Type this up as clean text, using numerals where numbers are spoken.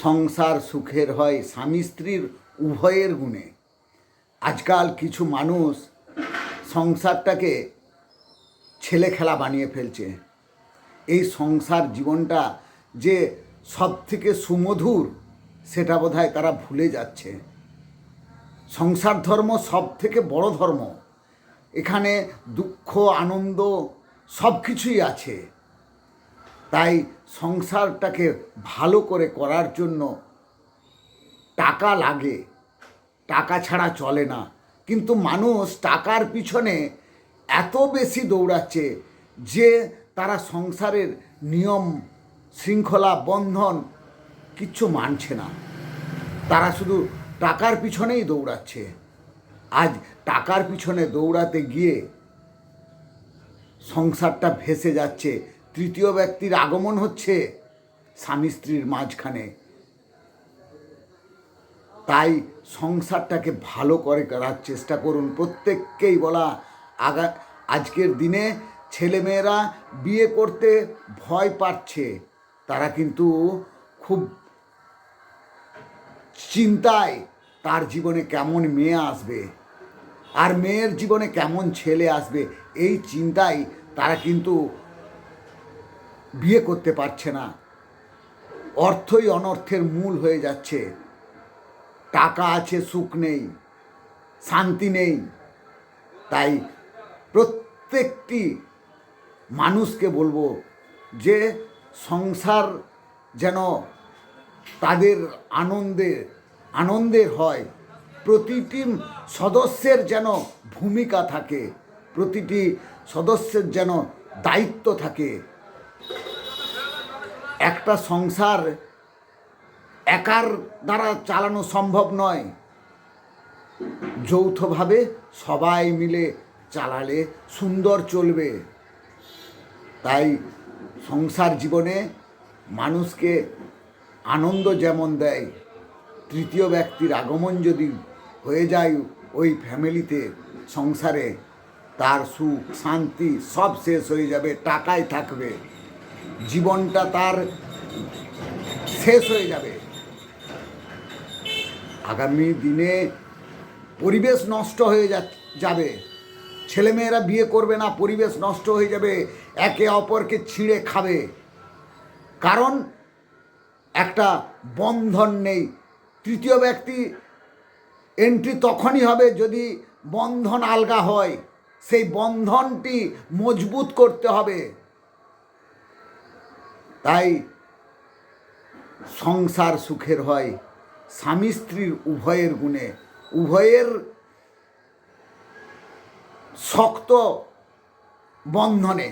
সংসার সুখের হয় স্বামী স্ত্রীর উভয়ের গুণে। আজকাল কিছু মানুষ সংসারটাকে ছেলে খেলা বানিয়ে ফেলছে। এই সংসার জীবনটা যে সব থেকে সুমধুর সেটা বোধহয় তারা ভুলে যাচ্ছে। সংসার ধর্ম সব থেকে বড় ধর্ম। এখানে দুঃখ আনন্দ সব কিছুই আছে। তাই সংসারটাকে ভালো করে করার জন্য টাকা লাগে, টাকা ছাড়া চলে না। কিন্তু মানুষ টাকার পিছনে এত বেশি দৌড়াচ্ছে যে তারা সংসারের নিয়ম শৃঙ্খলা বন্ধন কিচ্ছু মানছে না। তারা শুধু টাকার পিছনেই দৌড়াচ্ছে। আজ টাকার পিছনে দৌড়াতে গিয়ে সংসারটা ভেসে যাচ্ছে। তৃতীয় ব্যক্তির আগমন হচ্ছে স্বামী স্ত্রীর মাঝখানে। তাই সংসারটাকে ভালো করে করার চেষ্টা করুন। প্রত্যেককেই বলা, আজকের দিনে ছেলেমেয়েরা বিয়ে করতে ভয় পাচ্ছে। তারা কিন্তু খুব চিন্তায় তার জীবনে কেমন মেয়ে আসবে আর মেয়ের জীবনে কেমন ছেলে আসবে, এই চিন্তায় তারা কিন্তু বিয়ে করতে পারছে না। অর্থই অনর্থের মূল হয়ে যাচ্ছে। টাকা আছে, সুখ নেই, শান্তি নেই। তাই প্রত্যেকটি মানুষকে বলবো যে সংসার যেন তাদের আনন্দের হয়। প্রতিটি সদস্যের যেন ভূমিকা থাকে, প্রতিটি সদস্যের যেন দায়িত্ব থাকে। একটা সংসার একার দ্বারা চালানো সম্ভব নয়। যৌথভাবে সবাই মিলে চালালে সুন্দর চলবে। তাই সংসার জীবনে মানুষকে আনন্দ যেমন দেয়, তৃতীয় ব্যক্তির আগমন যদি হয়ে যায় ওই ফ্যামিলিতে, সংসারে, তার সুখ শান্তি সব শেষ হয়ে যাবে। টাকায় থাকবে, জীবনটা তার শেষ হয়ে যাবে। আগামী দিনে পরিবেশ নষ্ট হয়ে যাবে। ছেলেমেয়েরা বিয়ে করবে না, পরিবেশ নষ্ট হয়ে যাবে, একে অপরকে ছিঁড়ে খাবে। কারণ একটা বন্ধন নেই। তৃতীয় ব্যক্তি এন্ট্রি তখনই হবে যদি বন্ধন আলগা হয়। সেই বন্ধনটি মজবুত করতে হবে। তাই সংসার সুখের হয় স্বামী স্ত্রীর উভয়ের গুণে। উভয়ের শক্ত বন্ধনে